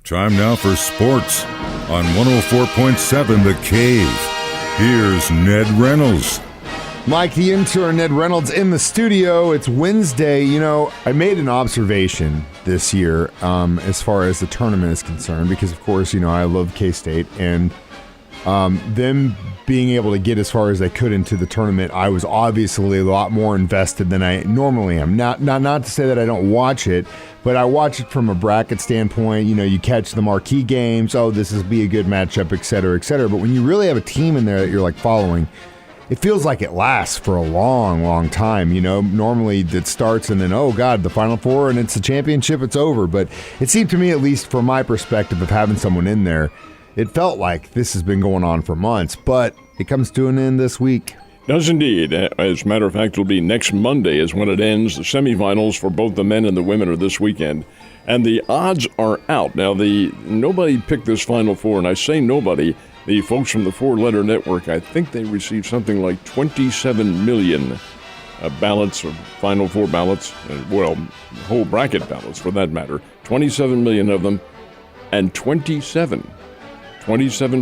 Time now for sports on 104.7 The Cave. Here's Ned Reynolds. Mike, the intern, Ned Reynolds, in the studio. It's Wednesday. You know, I made an observation this year as far as the tournament is concerned because, of course, you know, I love K-State. And them being able to get as far as they could into the tournament, I was obviously a lot more invested than I normally am. Not to say that I don't watch it, but I watch it from a bracket standpoint. You know, you catch the marquee games. Oh, this is be a good matchup, et cetera, et cetera. But when you really have a team in there that you're like following, it feels like it lasts for a long, long time. You know, normally it starts and then, oh, God, the Final Four and it's the championship, it's over. But it seemed to me, at least from my perspective of having someone in there, it felt like this has been going on for months, but it comes to an end this week. Does indeed. As a matter of fact, it'll be next Monday is when it ends. The semifinals for both the men and the women are this weekend. And the odds are out. Now, nobody picked this Final Four, and I say nobody. The folks from the Four-Letter Network, I think they received something like 27 million ballots, or Final Four ballots, well, whole bracket ballots for that matter. 27 million of them, and 27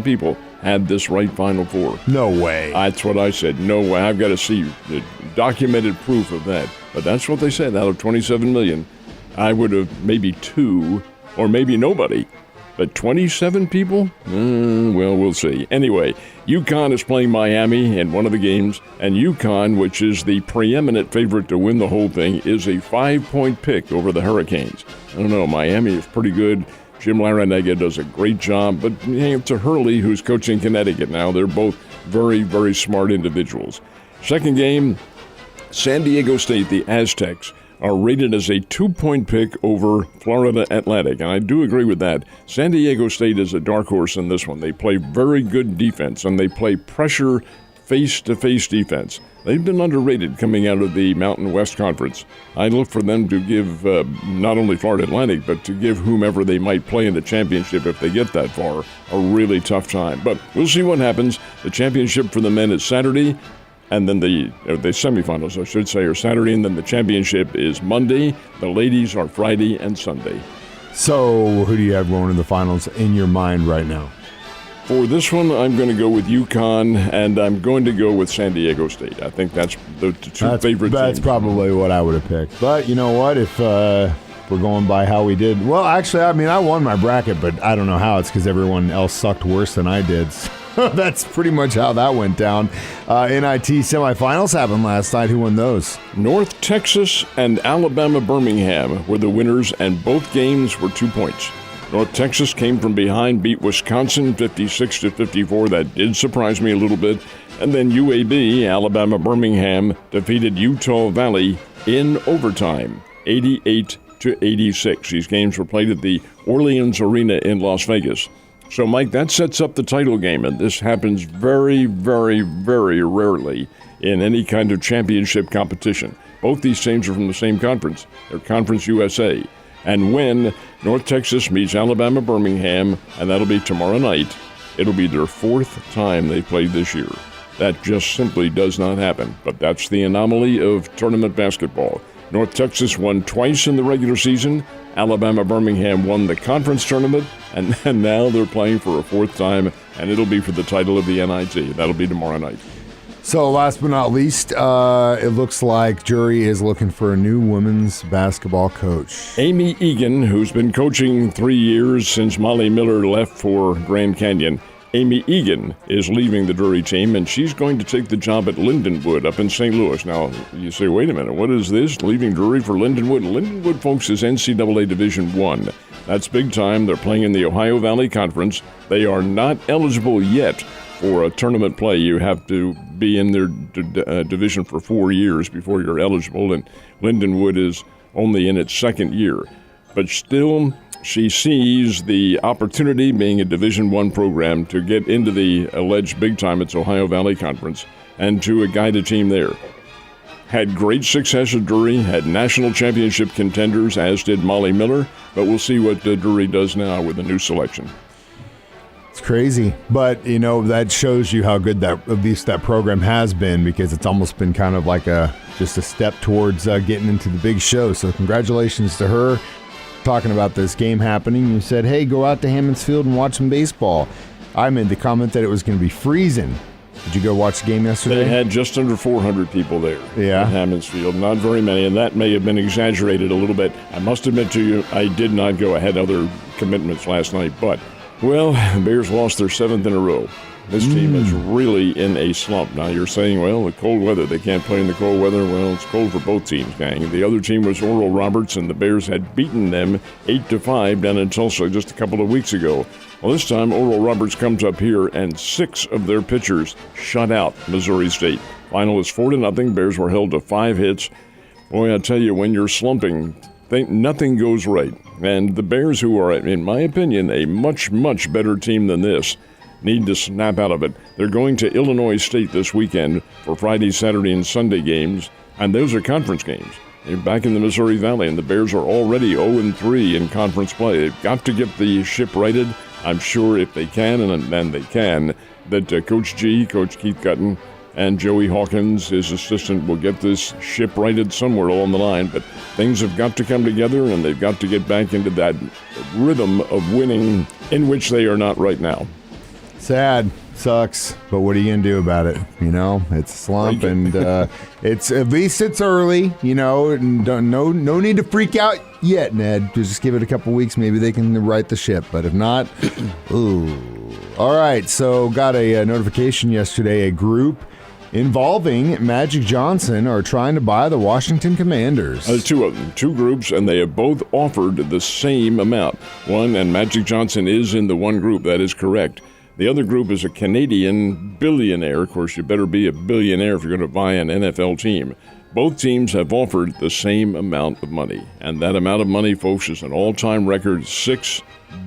people had this right Final Four. No way. That's what I said. No way. I've got to see the documented proof of that. But that's what they said. Out of 27 million, I would have maybe two or maybe nobody. But 27 people? Well, we'll see. Anyway, UConn is playing Miami in one of the games, and UConn, which is the preeminent favorite to win the whole thing, is a 5-point pick over the Hurricanes. I don't know. Miami is pretty good. Jim Larrañaga does a great job, but to Hurley, who's coaching Connecticut now, they're both very, very smart individuals. Second game, San Diego State, the Aztecs, are rated as a 2-point pick over Florida Atlantic, and I do agree with that. San Diego State is a dark horse in this one. They play very good defense, and they play pressure face-to-face defense. They've been underrated coming out of the Mountain West Conference. I look for them to give not only Florida Atlantic, but to give whomever they might play in the championship if they get that far a really tough time. But we'll see what happens. The championship for the men is Saturday, and then the semifinals, I should say, are Saturday, and then the championship is Monday. The ladies are Friday and Sunday. So who do you have going in the finals in your mind right now? For this one, I'm going to go with UConn, and I'm going to go with San Diego State. I think that's the two favorite teams. That's probably what I would have picked. But you know what? If we're going by how we did, well, actually, I mean, I won my bracket, but I don't know how. It's because everyone else sucked worse than I did. So that's pretty much how that went down. NIT semifinals happened last night. Who won those? North Texas and Alabama Birmingham were the winners, and both games were 2 points. North Texas came from behind, beat Wisconsin 56-54. That did surprise me a little bit. And then UAB, Alabama Birmingham, defeated Utah Valley in overtime, 88-86. These games were played at the Orleans Arena in Las Vegas. So, Mike, that sets up the title game, and this happens very, very, very rarely in any kind of championship competition. Both these teams are from the same conference. They're Conference USA. And when North Texas meets Alabama Birmingham, and that'll be tomorrow night, it'll be their fourth time they've played this year. That just simply does not happen. But that's the anomaly of tournament basketball. North Texas won twice in the regular season. Alabama Birmingham won the conference tournament, and now they're playing for a fourth time, and it'll be for the title of the NIT. That'll be tomorrow night. So last but not least, it looks like Jury is looking for a new women's basketball coach. Amy Egan, who's been coaching 3 years since Molly Miller left for Grand Canyon. Amy Egan is leaving the Drury team, and she's going to take the job at Lindenwood up in St. Louis. Now, you say, wait a minute, what is this? Leaving Drury for Lindenwood? Lindenwood, folks, is NCAA Division I. That's big time. They're playing in the Ohio Valley Conference. They are not eligible yet for a tournament play. You have to be in their division for 4 years before you're eligible, and Lindenwood is only in its second year. But still, she sees the opportunity, being a Division I program, to get into the alleged big time, it's Ohio Valley Conference, and to guide a team there. Had great success at Drury, had national championship contenders, as did Molly Miller, but we'll see what Drury does now with the new selection. It's crazy, but you know that shows you how good that at least that program has been, because it's almost been kind of like just a step towards getting into the big show. So congratulations to her. talking about this game happening. You said, hey, go out to Hammons Field and watch some baseball. I made the comment that it was going to be freezing. Did you go watch the game yesterday? They had just under 400 people there at Hammons Field. Not very many, and that may have been exaggerated a little bit. I must admit to you, I did not go. I had other commitments last night. But, well, the Bears lost their 7th in a row. This team is really in a slump. Now, you're saying, well, the cold weather, they can't play in the cold weather. Well, it's cold for both teams, gang. The other team was Oral Roberts, and the Bears had beaten them 8-5 down in Tulsa just a couple of weeks ago. Well, this time, Oral Roberts comes up here, and 6 of their pitchers shut out Missouri State. Final is 4-0. Bears were held to 5 hits. Boy, I tell you, when you're slumping, nothing goes right. And the Bears, who are, in my opinion, a much, much better team than this, need to snap out of it. They're going to Illinois State this weekend for Friday, Saturday, and Sunday games, and those are conference games. They're back in the Missouri Valley, and the Bears are already 0-3 in conference play. They've got to get the ship righted. I'm sure if they can, and they can, that Coach Keith Gutton, and Joey Hawkins, his assistant, will get this ship righted somewhere along the line. But things have got to come together, and they've got to get back into that rhythm of winning in which they are not right now. Sad, sucks, but what are you gonna do about it? You know, it's a slump, and it's at least it's early. You know, and no need to freak out yet, Ned. Just give it a couple weeks, maybe they can right the ship. But if not, ooh. All right, so got a notification yesterday. A group involving Magic Johnson are trying to buy the Washington Commanders. 2 of them, 2 groups, and they have both offered the same amount. One, and Magic Johnson is in the one group. That is correct. The other group is a Canadian billionaire. Of course, you better be a billionaire if you're going to buy an NFL team. Both teams have offered the same amount of money. And that amount of money, folks, is an all-time record, $6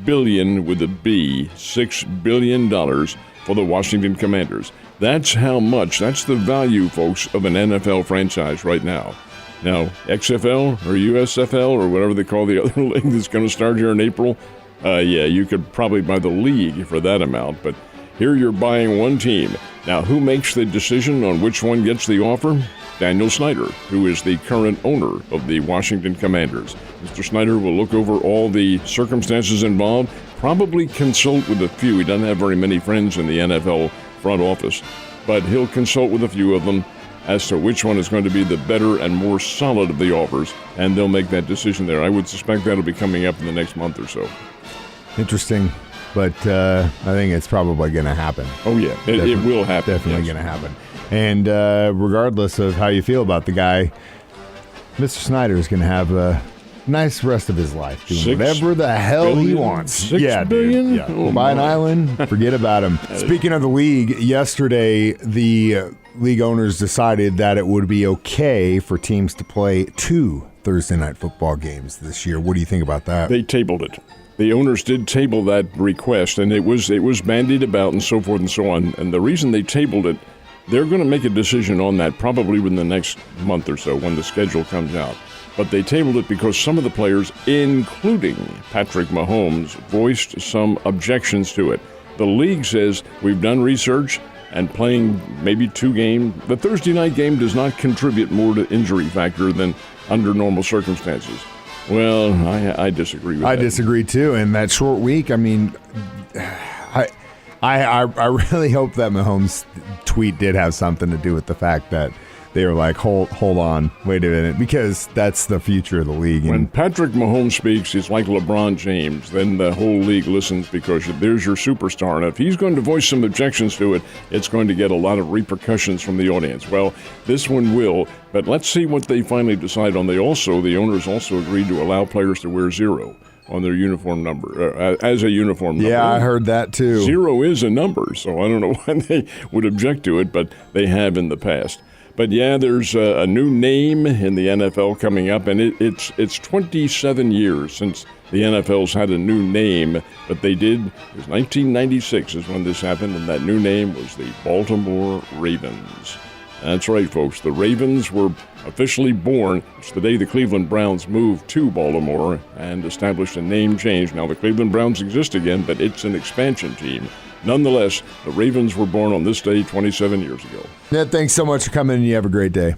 billion with a B, $6 billion for the Washington Commanders. That's how much, that's the value, folks, of an NFL franchise right now. Now, XFL or USFL or whatever they call the other league that's going to start here in April, you could probably buy the league for that amount, but here you're buying one team. Now, who makes the decision on which one gets the offer? Daniel Snyder, who is the current owner of the Washington Commanders. Mr. Snyder will look over all the circumstances involved, probably consult with a few. He doesn't have very many friends in the NFL front office, but he'll consult with a few of them as to which one is going to be the better and more solid of the offers, and they'll make that decision there. I would suspect that'll be coming up in the next month or so. Interesting, but I think it's probably going to happen. Oh, yeah, it will happen. Definitely going to happen. And regardless of how you feel about the guy, Mr. Snyder is going to have a nice rest of his life doing whatever the hell he wants. $6 billion? Yeah. Oh, buy an island, forget about him. Speaking of the league, yesterday the league owners decided that it would be okay for teams to play 2 Thursday night football games this year. What do you think about that? They tabled it. The owners did table that request, and it was bandied about and so forth and so on. And the reason they tabled it, they're going to make a decision on that probably within the next month or so when the schedule comes out. But they tabled it because some of the players, including Patrick Mahomes, voiced some objections to it. The league says we've done research, and playing maybe 2 games, the Thursday night game does not contribute more to injury factor than under normal circumstances. Well, I disagree with that. I disagree too. And that short week, I mean, I really hope that Mahomes' tweet did have something to do with the fact that they were like, hold on, wait a minute, because that's the future of the league. When Patrick Mahomes speaks, he's like LeBron James. Then the whole league listens because there's your superstar. And if he's going to voice some objections to it, it's going to get a lot of repercussions from the audience. Well, this one will, but let's see what they finally decide on. The owners also agreed to allow players to wear 0 on their uniform number, as a uniform number. Yeah, I heard that too. 0 is a number, so I don't know why they would object to it, but they have in the past. But yeah, there's a new name in the NFL coming up, and it's 27 years since the NFL's had a new name, but they did. It was 1996 is when this happened, and that new name was the Baltimore Ravens. That's right, folks. The Ravens were officially born. It's the day the Cleveland Browns moved to Baltimore and established a name change. Now, the Cleveland Browns exist again, but it's an expansion team. Nonetheless, the Ravens were born on this day 27 years ago. Ned, thanks so much for coming, and you have a great day.